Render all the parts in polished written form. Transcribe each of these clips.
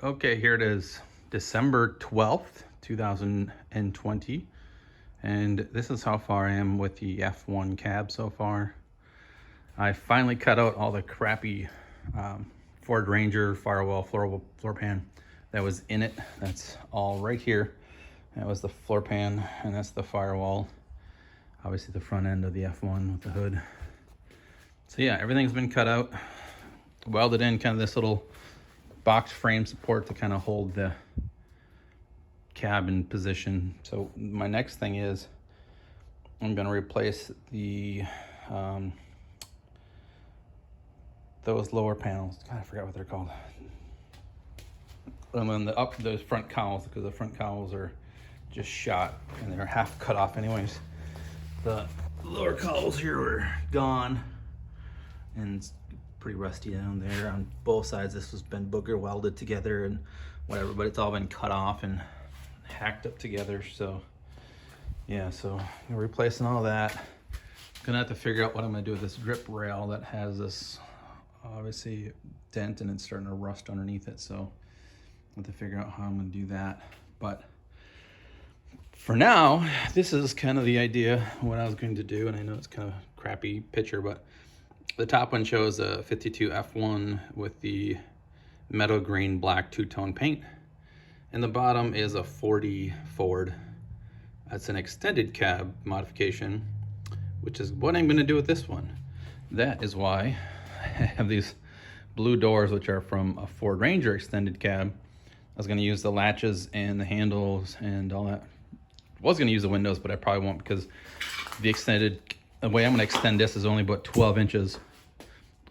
Okay, here it is, December 12th, 2020. And this is how far I am with the F1 cab so far. I finally cut out all the crappy Ford Ranger firewall floor pan that was in it. That's all right here. That was the floor pan, and that's the firewall. Obviously the front end of the F1 with the hood. So yeah, everything's been cut out, welded in kind of this little box frame support to kind of hold the cab in position. So my next thing is I'm going to replace the those lower panels. God, I forgot what they're called. And then the front cowls, because the front cowls are just shot and they're half cut off anyways. The lower cowls here are gone and it's pretty rusty down there on both sides. This has been booger welded together and whatever, but it's all been cut off and hacked up together. So yeah, so I'm replacing all that. I'm gonna have to figure out what I'm gonna do with this drip rail that has this obviously dent and it's starting to rust underneath it. So I have to figure out how I'm gonna do that. But for now, this is kind of the idea what I was going to do, and I know it's kind of a crappy picture, but the top one shows a 52 F1 with the meadow green black two-tone paint, and the bottom is a 40 Ford. That's an extended cab modification, which is what I'm going to do with this one. That is why I have these blue doors, which are from a Ford Ranger extended cab. I was going to use the latches and the handles and all that. I was going to use the windows, but I probably won't, because the way I'm going to extend this is only about 12 inches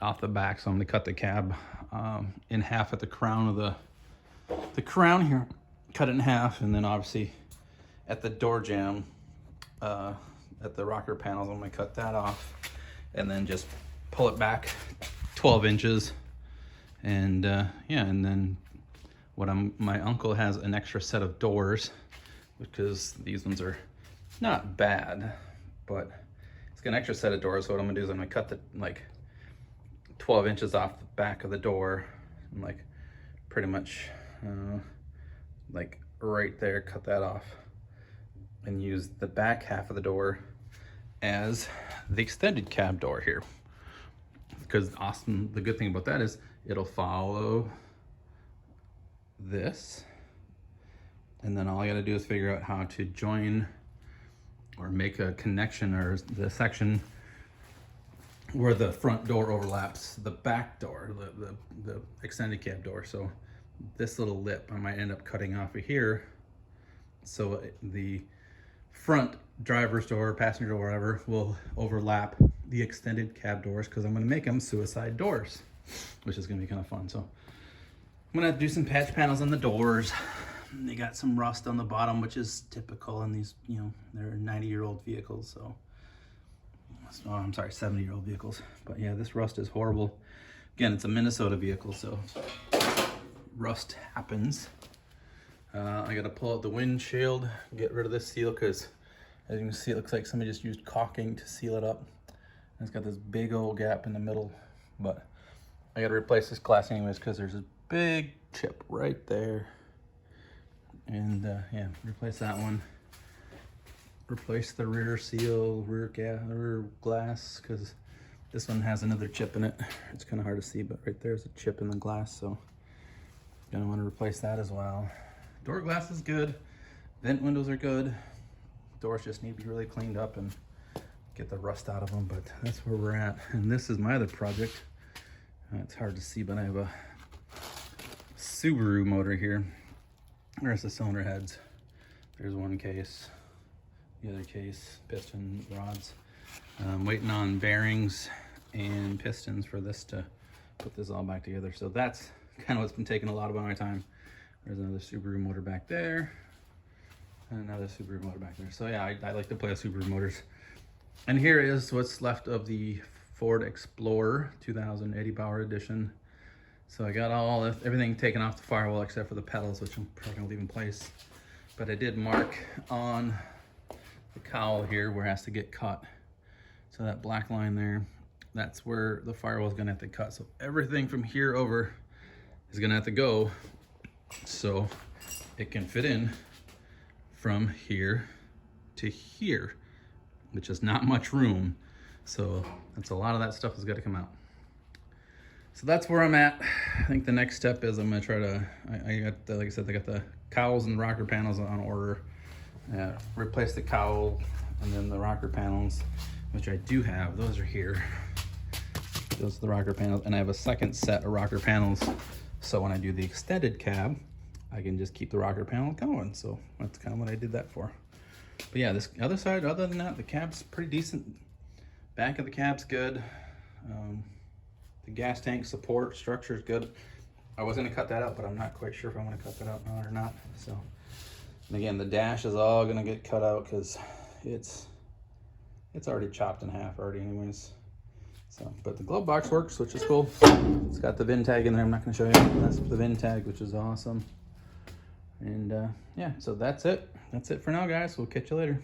off the back. So I'm going to cut the cab in half at the crown of the crown here, cut it in half, and then obviously at the door jamb, at the rocker panels, I'm going to cut that off and then just pull it back 12 inches. And yeah, and then my uncle has an extra set of doors, because these ones are not bad, but it's got an extra set of doors. So what I'm gonna do is I'm gonna cut the 12 inches off the back of the door, and like pretty much like right there, cut that off and use the back half of the door as the extended cab door here. Because the good thing about that is it'll follow this, and then all I gotta do is figure out how to join or make a connection, or the section where the front door overlaps the back door, the extended cab door. So this little lip I might end up cutting off of here, so the front driver's door, passenger door, whatever, will overlap the extended cab doors, because I'm going to make them suicide doors, which is going to be kind of fun. So I'm going to have to do some patch panels on the doors. They got some rust on the bottom, which is typical in these, they're 90-year-old vehicles. So, oh, I'm sorry, 70-year-old vehicles. But yeah, this rust is horrible. Again, it's a Minnesota vehicle, so rust happens. I got to pull out the windshield, get rid of this seal, because as you can see, it looks like somebody just used caulking to seal it up. And it's got this big old gap in the middle, but I got to replace this glass anyways, because there's a big chip right there. And yeah, replace that one. Replace the rear seal, rear glass, because this one has another chip in it. It's kind of hard to see, but right there's a chip in the glass, so gonna want to replace that as well. Door glass is good. Vent windows are good. Doors just need to be really cleaned up and get the rust out of them, but that's where we're at. And this is my other project. It's hard to see, but I have a Subaru motor here. There's the cylinder heads. There's one case. The other case, piston rods. I'm waiting on bearings and pistons for this to put this all back together. So that's kind of what's been taking a lot of my time. There's another Subaru motor back there, and another Subaru motor back there. So yeah, I like to play with Subaru motors. And here is what's left of the Ford Explorer 2080 Power Edition. So I got everything taken off the firewall except for the pedals, which I'm probably gonna leave in place. But I did mark on the cowl here where it has to get cut. So that black line there, that's where the firewall is gonna have to cut. So everything from here over is gonna have to go so it can fit in from here to here, which is not much room. So that's a lot of that stuff has got to come out. So that's where I'm at. I think the next step is I'm gonna try to, I got the, like I said, I got the cowls and rocker panels on order. Replace the cowl and then the rocker panels, which I do have. Those are here. Those are the rocker panels, and I have a second set of rocker panels. So when I do the extended cab, I can just keep the rocker panel going. So that's kind of what I did that for. But yeah, this other side, other than that, the cab's pretty decent. Back of the cab's good. The gas tank support structure is good. I was gonna cut that out, but I'm not quite sure if I'm gonna cut that out now or not. So, and again, the dash is all gonna get cut out because it's already chopped in half already anyways. So, but the glove box works, which is cool. It's got the VIN tag in there. I'm not gonna show you. That's the VIN tag, which is awesome. And yeah, so that's it. That's it for now, guys. We'll catch you later.